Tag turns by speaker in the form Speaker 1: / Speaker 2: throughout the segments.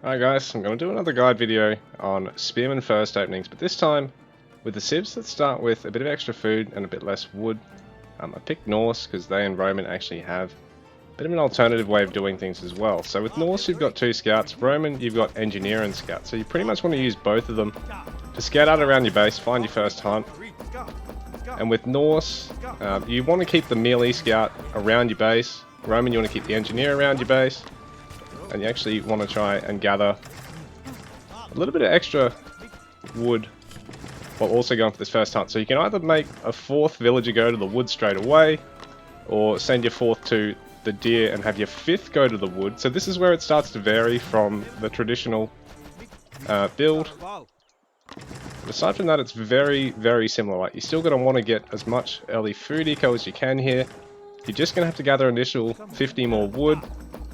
Speaker 1: Alright guys, I'm going to do another guide video on Spearman First openings, but this time with the civs that start with a bit of extra food and a bit less wood. I picked Norse because they and Roman actually have a bit of an alternative way of doing things as well. So with Norse you've got 2 scouts, Roman you've got engineer and scout, so you pretty much want to use both of them to scout out around your base, find your first hunt. And with Norse, you want to keep the melee scout around your base, Roman you want to keep the engineer around your base. And you actually want to try and gather a little bit of extra wood while also going for this first hunt. So you can either make a 4th villager go to the wood straight away, or send your 4th to the deer and have your 5th go to the wood. So this is where it starts to vary from the traditional build. But aside from that, it's very, very similar. Like, you're still going to want to get as much early food eco as you can here. You're just going to have to gather initial 50 more wood.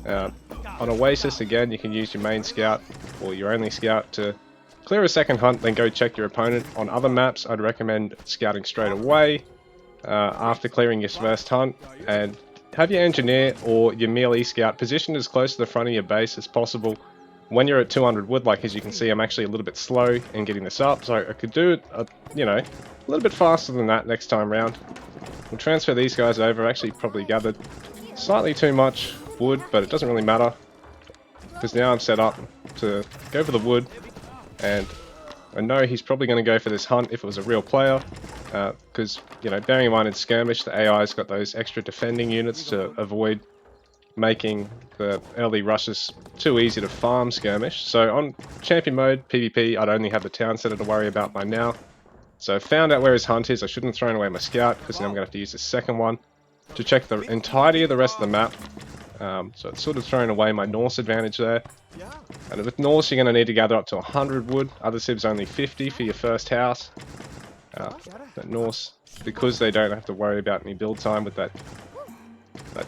Speaker 1: On Oasis, again, you can use your main scout or your only scout to clear a second hunt, then go check your opponent. On other maps, I'd recommend scouting straight away after clearing your first hunt, and have your engineer or your melee scout positioned as close to the front of your base as possible. When you're at 200 wood, like as you can see, I'm actually a little bit slow in getting this up, so I could do it, you know, a little bit faster than that next time round. We'll transfer these guys over. I actually probably gathered slightly too much wood, but it doesn't really matter, because now I'm set up to go for the wood, and I know he's probably going to go for this hunt if it was a real player, because, you know, bearing in mind in skirmish, the AI's got those extra defending units to avoid making the early rushes too easy to farm skirmish. So on champion mode, PvP, I'd only have the town center to worry about by now. So I found out where his hunt is. I shouldn't have thrown away my scout, because now I'm going to have to use the second one to check the entirety of the rest of the map. So it's sort of thrown away my Norse advantage there. And with Norse, you're going to need to gather up to 100 wood. Other civs only 50 for your first house. But Norse, because they don't have to worry about any build time with that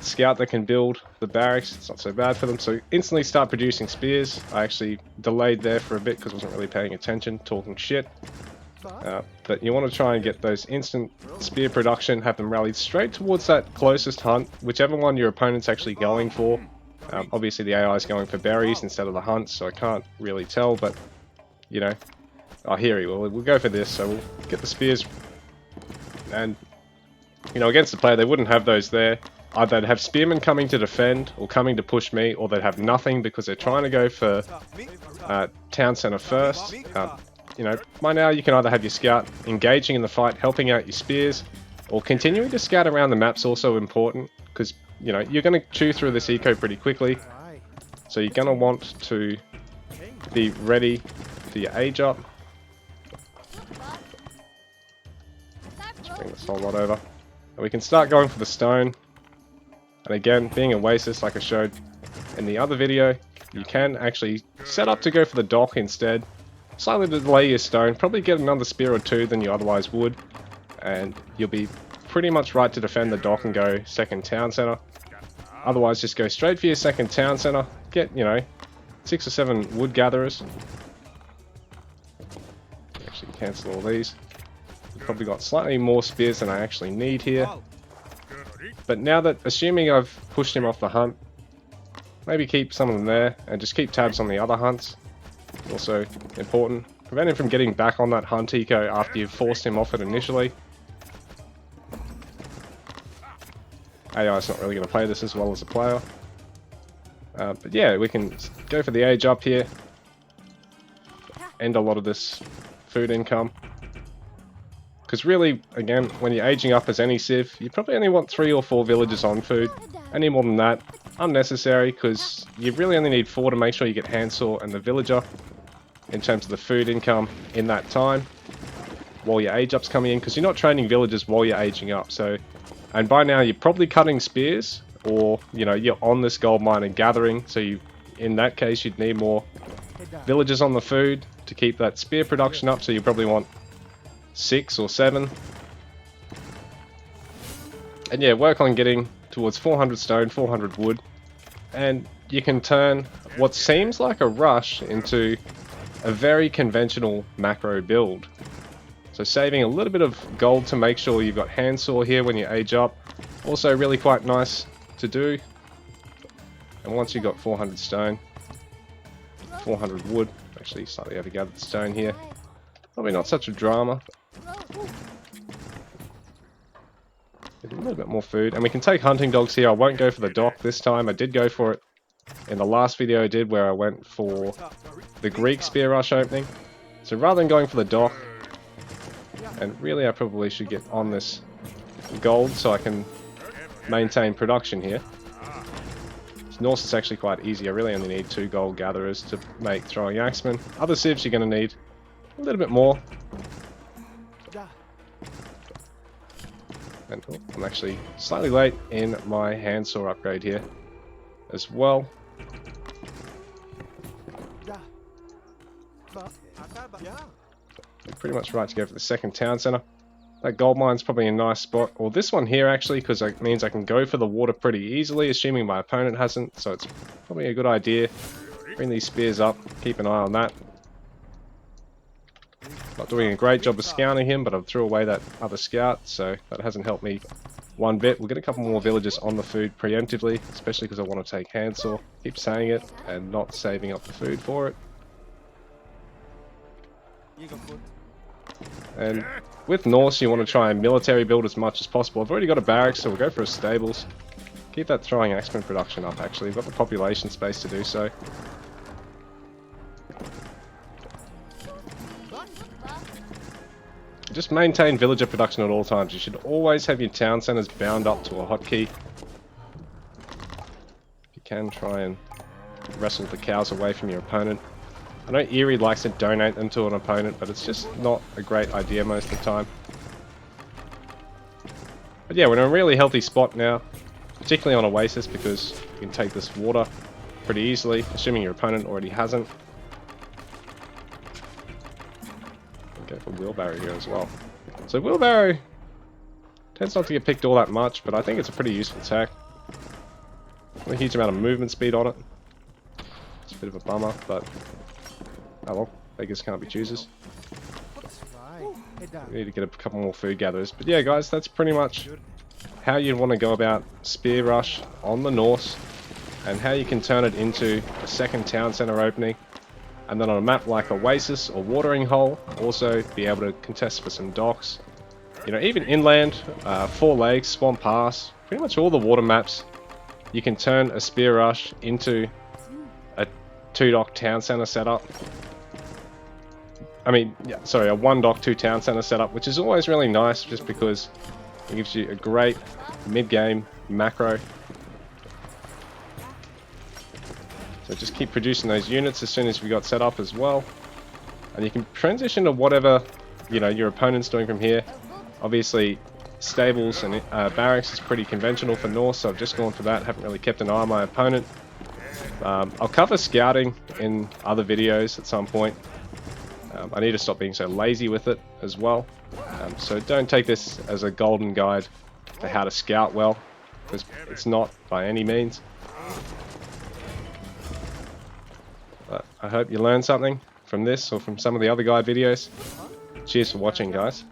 Speaker 1: scout that can build the barracks, it's not so bad for them. So instantly start producing spears. I actually delayed there for a bit because I wasn't really paying attention, talking shit. But you want to try and get those instant spear production, have them rallied straight towards that closest hunt, whichever one your opponent's actually going for. Obviously the AI is going for berries instead of the hunt, so I can't really tell, but, you know. Oh, here he will. We'll go for this, so we'll get the spears. And, you know, against the player, they wouldn't have those there. Either they'd have spearmen coming to defend, or coming to push me, or they'd have nothing because they're trying to go for town center first. You know, by now you can either have your scout engaging in the fight, helping out your spears, or continuing to scout around the map's also important, because, you know, you're going to chew through this eco pretty quickly, so you're going to want to be ready for your age up. Let's bring this whole lot over. And we can start going for the stone. And again, being Oasis, like I showed in the other video, you can actually set up to go for the dock instead. Slightly delay your stone, probably get another spear or 2 than you otherwise would, and you'll be pretty much right to defend the dock and go second town center. Otherwise, just go straight for your second town center, get, you know, 6 or 7 wood gatherers. Actually cancel all these. Probably got slightly more spears than I actually need here. But now that, assuming I've pushed him off the hunt, maybe keep some of them there and just keep tabs on the other hunts. Also important. Prevent him from getting back on that hunt eco after you've forced him off it initially. AI's not really going to play this as well as a player. But yeah, we can go for the age up here. End a lot of this food income. Because really, again, when you're aging up as any civ, you probably only want 3 or 4 villagers on food. Any more than that, unnecessary, because you really only need 4 to make sure you get handsaw and the villager in terms of the food income in that time while your age up's coming in, because you're not training villagers while you're aging up. So, and by now you're probably cutting spears, or, you know, you're on this gold mine and gathering, so you, in that case, you'd need more villagers on the food to keep that spear production up, so you probably want 6 or 7. And yeah, work on getting towards 400 stone, 400 wood, and you can turn what seems like a rush into a very conventional macro build. So saving a little bit of gold to make sure you've got handsaw here when you age up, also really quite nice to do. And once you've got 400 stone, 400 wood. Actually, slightly overgathered stone here. Probably not such a drama. A little bit more food. And we can take hunting dogs here. I won't go for the dock this time. I did go for it in the last video I did where I went for the Greek spear rush opening. So rather than going for the dock, and really I probably should get on this gold so I can maintain production here. Norse is actually quite easy. I really only need 2 gold gatherers to make throwing axemen. Other civs you're going to need a little bit more. And oh, I'm actually slightly late in my handsaw upgrade here as well. You're pretty much right to go for the second town center. That gold mine's probably a nice spot. Or this one here actually, because it means I can go for the water pretty easily, assuming my opponent hasn't. So it's probably a good idea. Bring these spears up, keep an eye on that. Not doing a great job of scouting him, but I threw away that other scout, so that hasn't helped me one bit. We'll get a couple more villagers on the food preemptively, especially because I want to take handsaw. Keep saying it and not saving up the food for it. And with Norse, you want to try and military build as much as possible. I've already got a barracks, so we'll go for a stables. Keep that throwing axeman production up, actually. We've got the population space to do so. Just maintain villager production at all times. You should always have your town centers bound up to a hotkey. If you can, try and wrestle the cows away from your opponent. I know Eerie likes to donate them to an opponent, but it's just not a great idea most of the time. But yeah, we're in a really healthy spot now, particularly on Oasis, because you can take this water pretty easily, assuming your opponent already hasn't. Go for Wheelbarrow here as well. So Wheelbarrow tends not to get picked all that much, but I think it's a pretty useful tech. Not a huge amount of movement speed on it. It's a bit of a bummer, but oh well, beggars can't be choosers. We need to get a couple more food gatherers. But yeah guys, that's pretty much how you'd want to go about Spear Rush on the Norse, and how you can turn it into a second town center opening. And then on a map like Oasis or Watering Hole, also be able to contest for some docks. You know, even inland, Four Lakes, Swamp Pass, pretty much all the water maps, you can turn a Spear Rush into a 2-dock town center setup. I mean, yeah, sorry, a 1-dock 2 town center setup, which is always really nice just because it gives you a great mid-game macro. So just keep producing those units as soon as we got set up as well. And you can transition to whatever, you know, your opponent's doing from here. Obviously, stables and barracks is pretty conventional for Norse, so I've just gone for that. Haven't really kept an eye on my opponent. I'll cover scouting in other videos at some point. I need to stop being so lazy with it as well. So don't take this as a golden guide for how to scout well, because it's not by any means. But I hope you learned something from this or from some of the other guide videos. Cheers for watching, guys.